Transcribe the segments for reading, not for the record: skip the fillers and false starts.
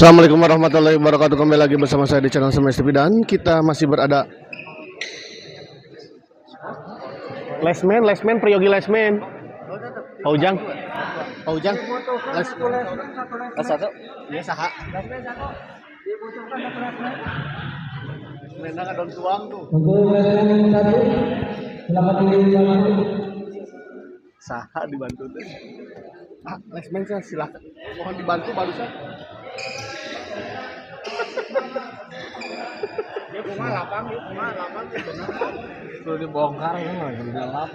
Assalamualaikum warahmatullahi wabarakatuh. Kembali lagi bersama saya di channel Semai TV dan kita masih berada Lesmen Priyogi Lesmen. Paujang. Les satu. Iya saha. Lesmen ada tuang tuh. Untuk lesmen satu, silakan pilih. Saha dibantu deh. Lesmen saya silakan. Mohon dibantu barusan. Dia cuma lapang. Sudah dibongkar ya, nggak gelap.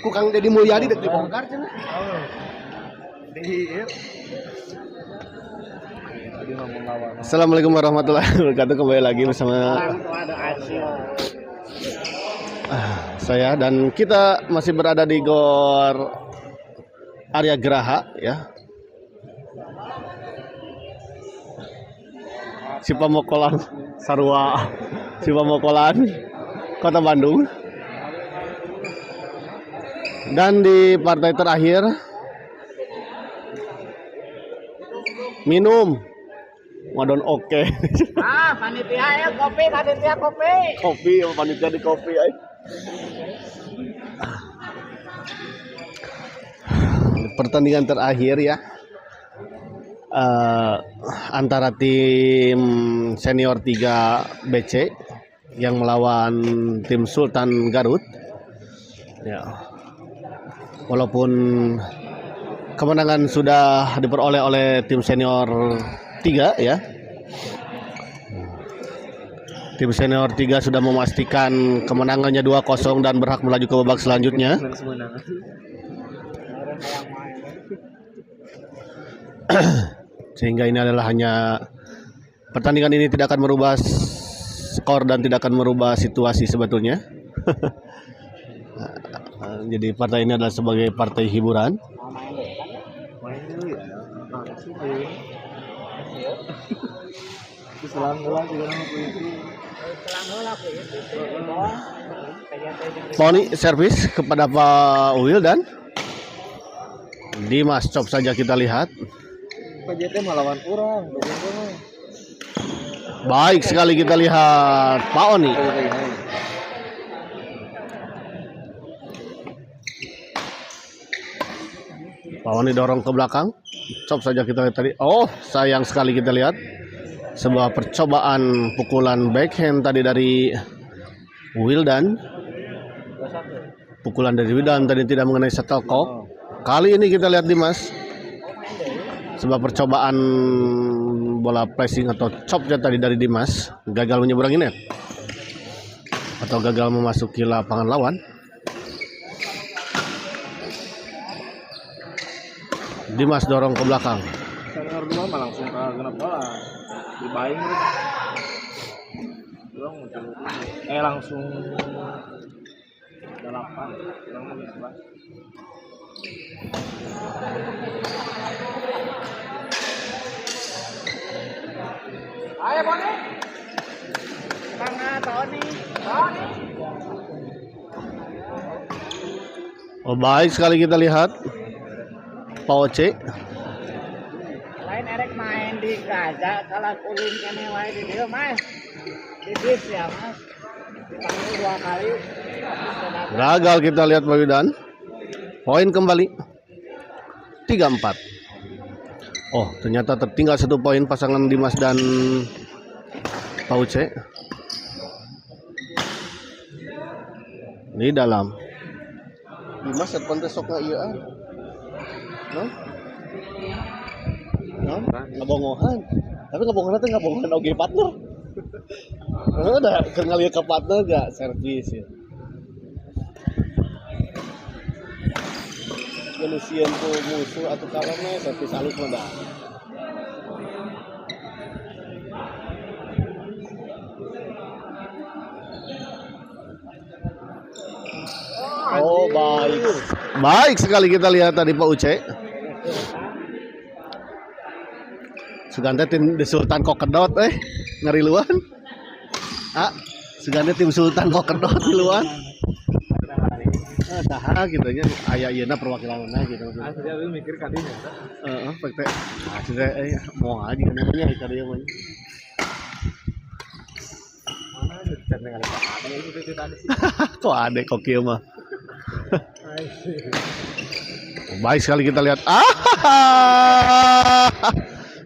Kang Deddy Mulyadi udah dibongkar cina. Assalamualaikum warahmatullahi wabarakatuh. Kembali lagi bersama saya dan kita masih berada di Gor Arya Geraha ya. Cipamokolan Sarua, Cipamokolan, Kota Bandung. Dan di partai terakhir minum wadon oke. Panitia ya kopi. Kopi, panitia di kopi ya. Pertandingan terakhir ya. Antara tim senior 3 BC yang melawan tim Sultan Garut ya. Walaupun kemenangan sudah diperoleh oleh tim senior 3 ya. Tim senior 3 sudah memastikan kemenangannya 2-0 dan berhak melaju ke babak selanjutnya. Sehingga ini adalah hanya pertandingan ini tidak akan merubah skor dan tidak akan merubah situasi sebetulnya. Jadi partai ini adalah sebagai partai hiburan. Poni servis kepada Pak Uwil dan Dimas Cop saja kita lihat. PJT melawan kurang. Baik sekali kita lihat Pak Oni. Pak Oni dorong ke belakang. Cop saja kita lihat tadi. Oh, sayang sekali kita lihat sebuah percobaan pukulan backhand tadi dari Wildan. Pukulan dari Wildan tadi tidak mengenai shuttlecock. Kali ini kita lihat Dimas. Sebuah percobaan bola pressing atau chopnya tadi dari Dimas gagal menyeberangi net atau gagal memasuki lapangan lawan. Dimas dorong ke belakang. Senior 2 mah langsung ke genap bola. Dibaing langsung 8. Ayo Boni. Tengah Tony. Oh, baik sekali kita lihat Pak Oce. Lain erek main di Gaza, kalau ulin kene wae di dieu Mas. Di bis ya Mas. Dipanggil 2 kali. Gagal kita lihat Pak Widan. Poin kembali 3-4. Oh, ternyata tertinggal 1 poin pasangan Dimas dan Pauce. Di dalam. Dimas set pantes sok ieu ah. No? Ngabongohan. Tapi ngabongohan teh ngabongohan oge partner. Udah keur ngalieu ka partner gak servis ya. Manusia tuh musuh atau kalonnya servis halus mah dah. Oh baik sekali kita lihat tadi Pak Uce. Sugante tim di Sultan Kokedot ngeri luan. Sugante tim Sultan Kokedot di luan. Taha gitu nya aya ieu perwakilanna gitu. Asli lu mikir kadinya. Heeh, teh. Asli mau aja namanya ka dieu mah. Mana dekat dengan ada itu tadi. Kok ade kok kieu mah. Baik sekali kita lihat.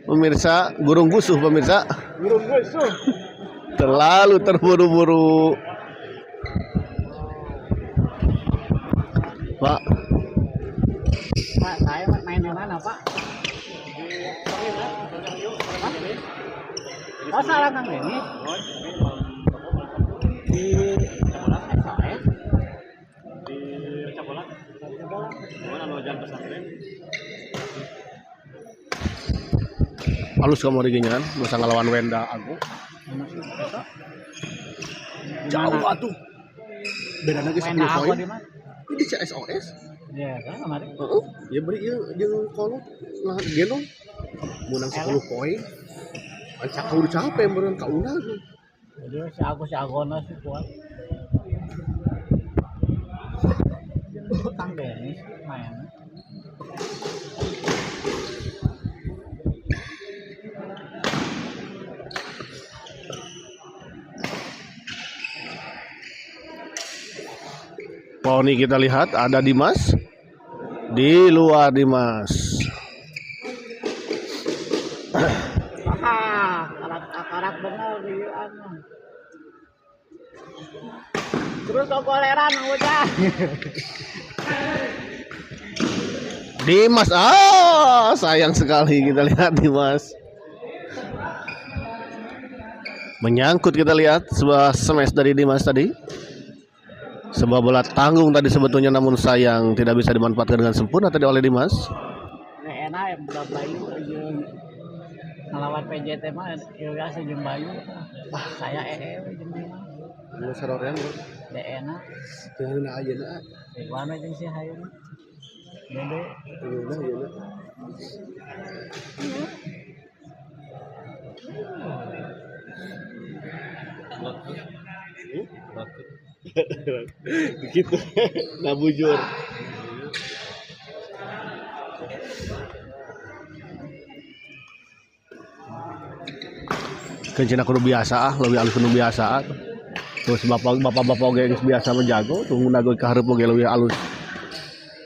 Pemirsa, burung gusuh pemirsa. Burung gusuh. Terlalu terburu-buru. Pak, Pak, saya main di mana, Pak? Oh, salah Kang Denny. Di SOS. Di Cabolan. Mana lo jalan pesantren? halus kamu diginya kan, masa ngelawan Wenda aku. Jauh atuh. Beda lagi 10 poin. Ini di CSOS. Iya, kan kemarin. Heeh. Ya beri ieu jeung kolot lah gendong. Menang 10 poin. Ancak udah capek meureun ka Una. Jadi si Agona sih kuat. Kang Denny main. Poni kita lihat ada Dimas. Di luar Dimas. Karak bener di anu. Terus koleran udah. Dimas, sayang sekali kita lihat Dimas. Menyangkut kita lihat sebuah smash dari Dimas tadi. Sebuah bola tanggung tadi sebetulnya namun sayang tidak bisa dimanfaatkan dengan sempurna tadi oleh Dimas. Enak yang budak Bayu ngelawan PJT mah irigasi jeung Bayu. Saya jeung Dimas. Lu sarorean bro. Enak. Teuing ayeuna. Mana jeung si Hayun. Gede. Ayeuna ayeuna. Begitu. Nah bujur. Kencina kudu biasa lebih alus kudu biasa. Terus bapak oge geus biasa menjago, tunggu nago ka hareup oge leuwih alus.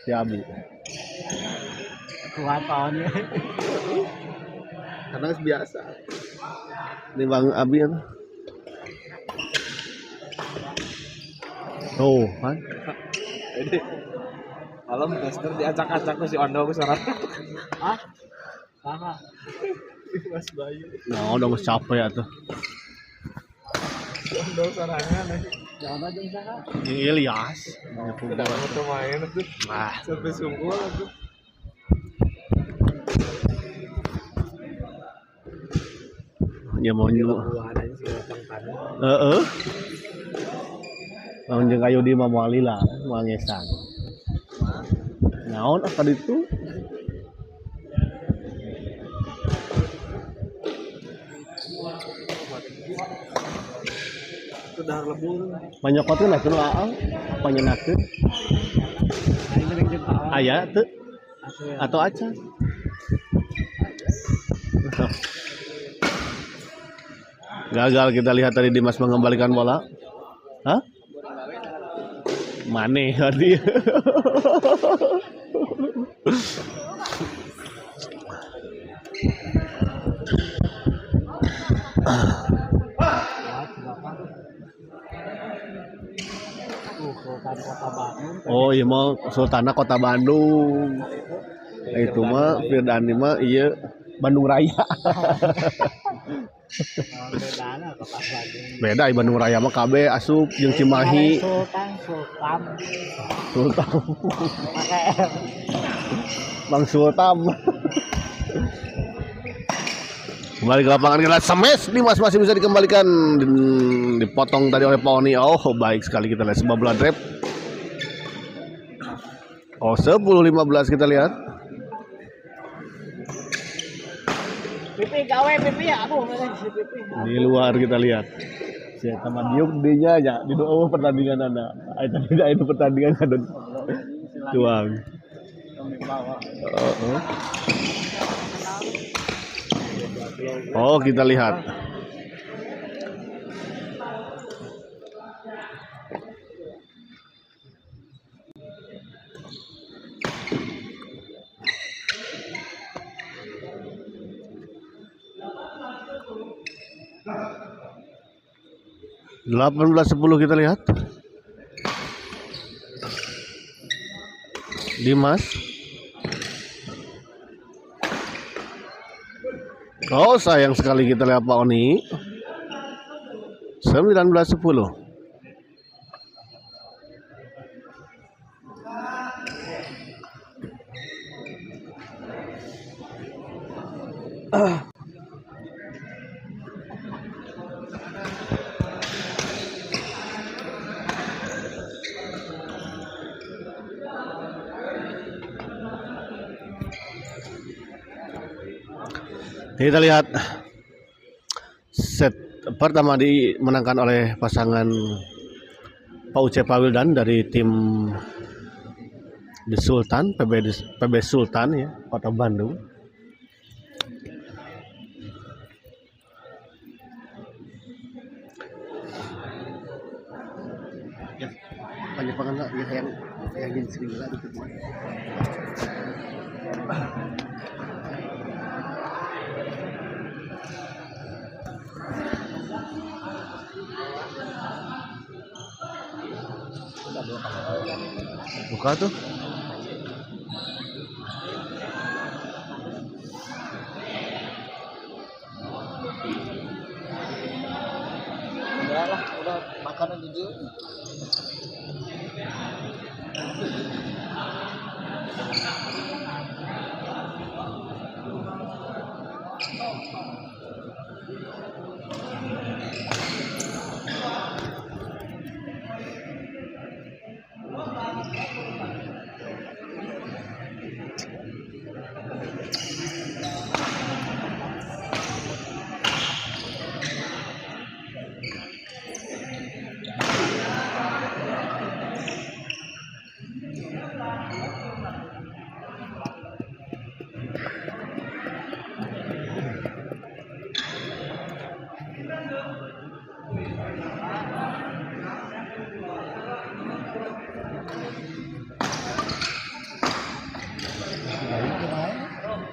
Si Abi. Kuat tahunnya. Karena geus biasa. Ini Bang Abi ya. Oh, kan? Ini malam tester diacak-acak ku si Ondo ku sarana. Ah? Saha? Mas Bayu. Nah, udah geus capek atuh. Ondo sarangan nih. Jangan jeung saha? Ini Ilyas. Udah mau main tuh. Ah, Sampai sungguh tuh. nya mau nyu. Buahan aja sih datang tadi. Heeh. Lamun jeung kayu di mah moal lila, moal ngesan. Naon apa itu? Sudah lebur. Panyokotkeun atuh nu aal, panyenakeun. Aya teu? Atau acan? Gagal kita lihat tadi Dimas mengembalikan bola. Hah? Mane tadi. Sultan Kota Bandung. Oh iya mau Sultana Kota Bandung. Itu mah Firdani mah iya Bandung Raya. Bedana Kota Bandung. Beda di Bandung Raya mah KB asup jeung Cimahi. Sultan. Sultan. Pakai R. Bang Sultan. Kembali ke lapangan kita smash Dimas masih bisa dikembalikan, dipotong tadi oleh Poni. Oh baik sekali kita lihat sebuah bola drop. Oh 10-15 kita lihat. Pipi gawe pipi ya, aduh si pipi. Di luar kita lihat. Si sama diuk dinya ya di doa pertandingan ada. Itu pertandingan ada. Tuang. Oh, kita lihat. Delapan belas 10 kita lihat. Dimas. Oh, sayang sekali kita lihat Pak Oni. 19-10. Kita lihat set pertama dimenangkan oleh pasangan Pak Uce Pawildan dari tim The Sultan, PB Sultan ya, Kota Bandung. Ya, banyak banget ya yang jadi sering lah gitu. Buka tuh. Udah makanan di dia.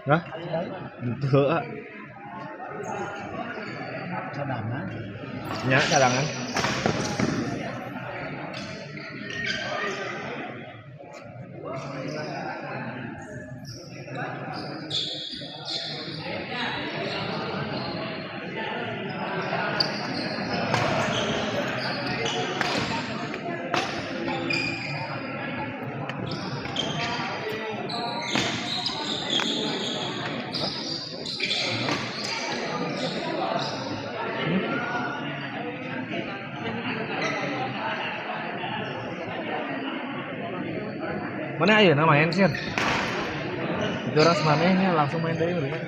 Hah? Itu Cadangan. Ya, cadangan. Mana ayo nama main sih? Itu orang semananya langsung main dari mana?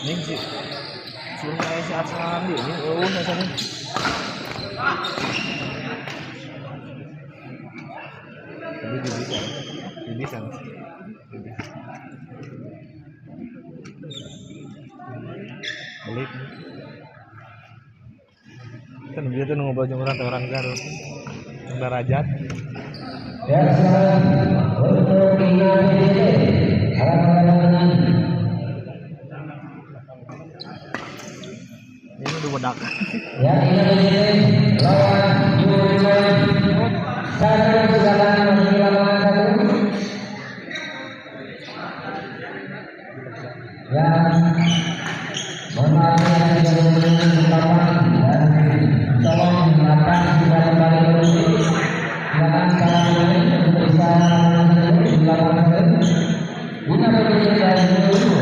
Ini sih, suruh kayak si Arsenal dia ini, misalnya. Tapi dia bisa. Balik. Kan dia tuh nunggu baju orang Garut, Darajat. Ya, untuk ini udah bedak. Ya, ini lawan satu lawan satu. Ya, mohon maaf tolong mata sudah kembali berhenti. Silakan salam untuk bisa dilakukan. Guna berikut dari dulu.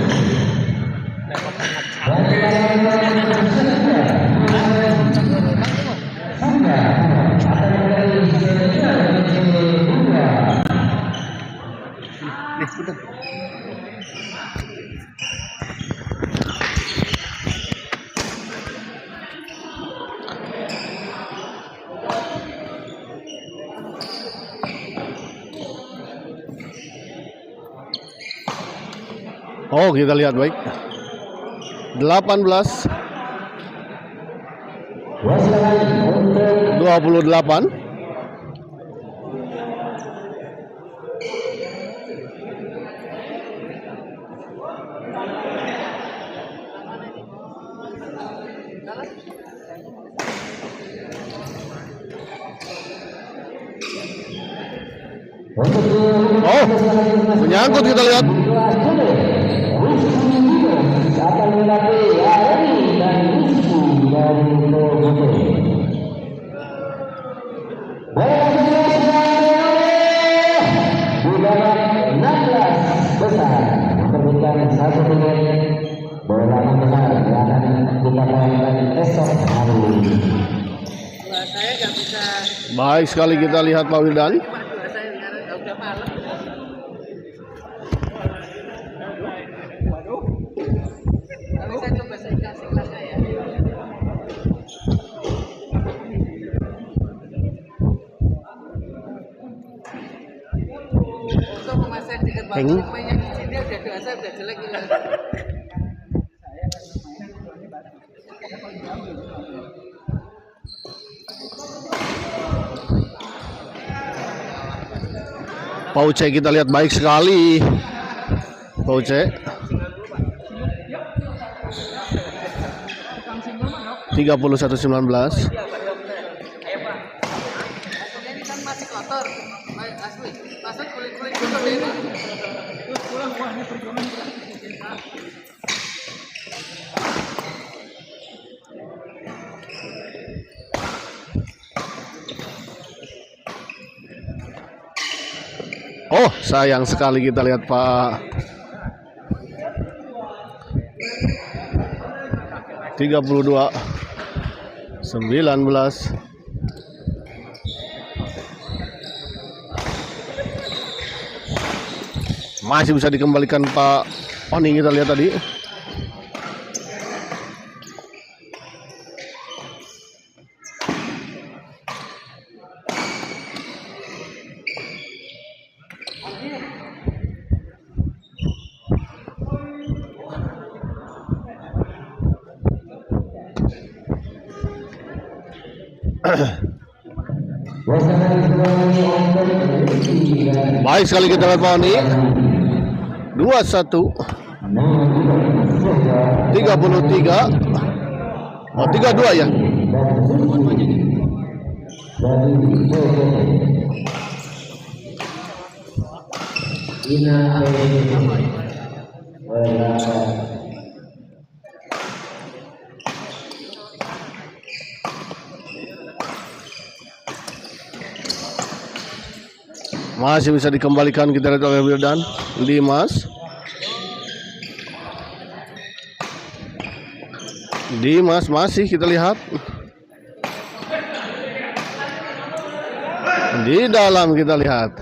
Oh, kita lihat baik. 18 28. Oh, menyangkut, kita lihat. akan menghadapi Areni dan Rizky dari Probote. Di babak 16 besar memberikan satu menit bola besar yang akan kita mainkan esok hari ini. Saya nggak bisa. Baik sekali kita lihat Pak Wildan. Saya udah malam. Tapi saya coba saya kasih kelasnya ya. Untuk memasak di depan mainnya di sini udah dosa udah jelek gitu. Pauce kita lihat baik sekali. Pauce 31-19. Ini kan masih kotor. Asli. Masuk kulit-kulit kotor ini. Oh, sayang sekali kita lihat Pak. 32 19. Masih bisa dikembalikan Pak Oni, kita lihat tadi. Baik sekali kita lihat Pak Oni. 21 33. Oh, 32 ya. Masih bisa dikembalikan kita lihat oleh Wildan. Dimas masih kita lihat di dalam, kita lihat.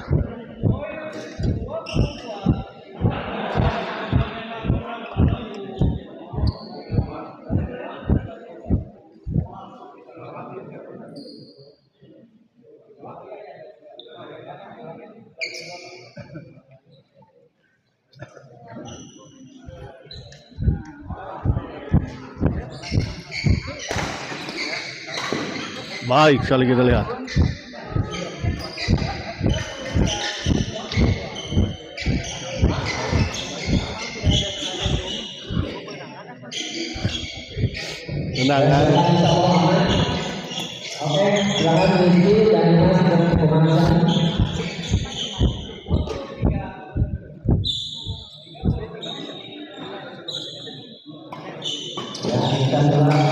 Baik sekali kita lihat. Tendangan. Oke, silakan Rizky dan Mas dan pemanasan. Ya, kita setelah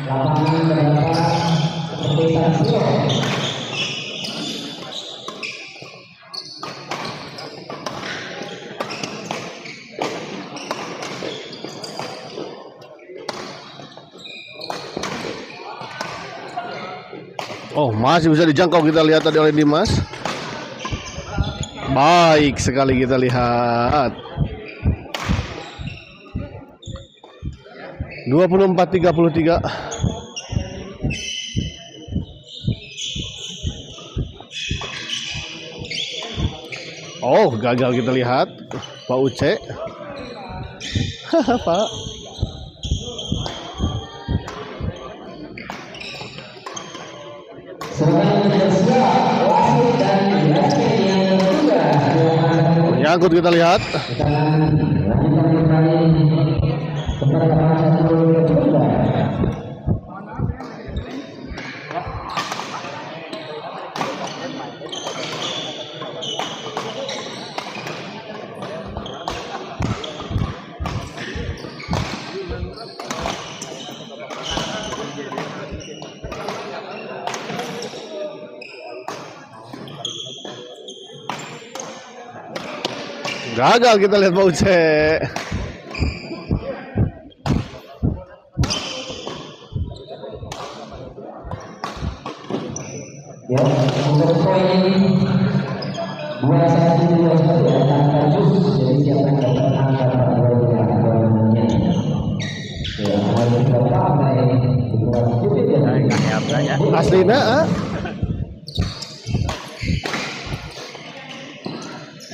lapangan berapa seperti tadi. Oh, masih bisa dijangkau, kita lihat tadi oleh Dimas. Baik sekali kita lihat. 24-33. Oh, gagal kita lihat Pak Uce. Pak. Nyangkut kita lihat. Gagal kita lihat Pak Uce. Ya, untuk poin 21 tanpa jus, jadi siapa yang dapat angka perbuatannya? Ya, harus kita pakai Aslina,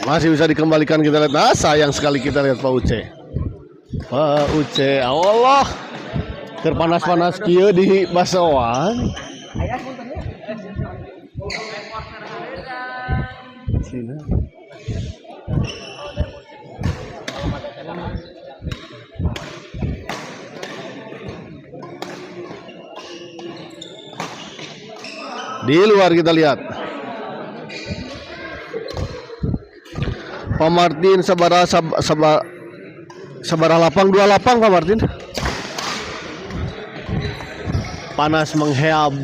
masih bisa dikembalikan kita lihat. Nah, sayang sekali kita lihat Pak Uce. Pak Uce, Allah, terpanas-panas kieu di Basoan. Sini. Di luar kita lihat. Pak Martin sabara lapang 2 lapang Pak Martin. Panas mengheab.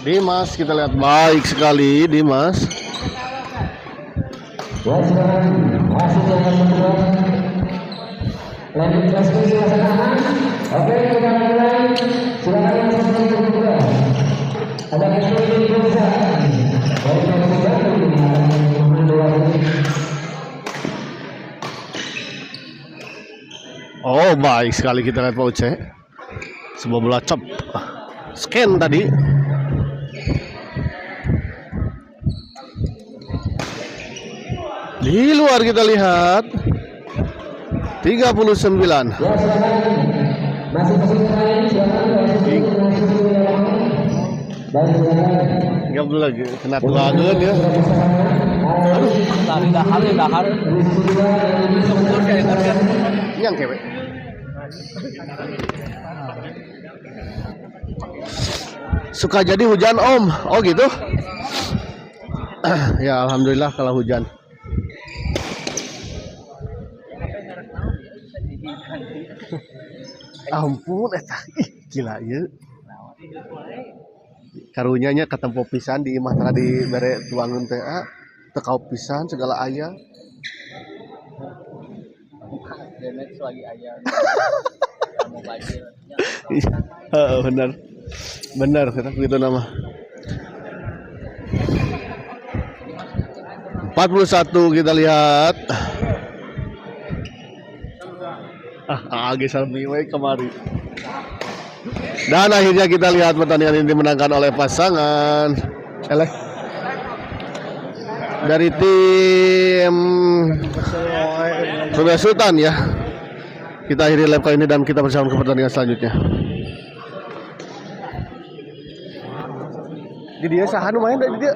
Dimas, kita lihat baik sekali Dimas. Ya, silakan masih jangan mencoba. Lanjut transmisi laksanakan. Oke, kita mulai. Silakan yang sedang berbuka. Ada yang ingin berusaha. Baik yang sudah Oh, baik sekali kita lihat Pak Uce. Sebuah bola chop. Scan tadi. Di luar kita lihat 39. Ya, silakan. Masih lain, silakan. Dan silakan. Enggak boleh lagi kena tulangan ya. Dahar. Yang kewek. Suka jadi hujan Om. Oh gitu. Ya alhamdulillah kalau hujan. Ampun eta. Gila ieu. Karunyanya ketempo pisan di imah tara di bere tuangeun teh tekau pisan segala aya. Demet lagi aya. Kamu banjir. Heeh benar. Benar kata begitu nama. 41 kita lihat. Age Salmi we kemari. Dan akhirnya kita lihat pertandingan ini dimenangkan oleh pasangan dari tim Surya Sultan ya. Kita akhiri live kali ini dan kita bersama ke pertandingan selanjutnya. Jadi dia saha nu main di dia.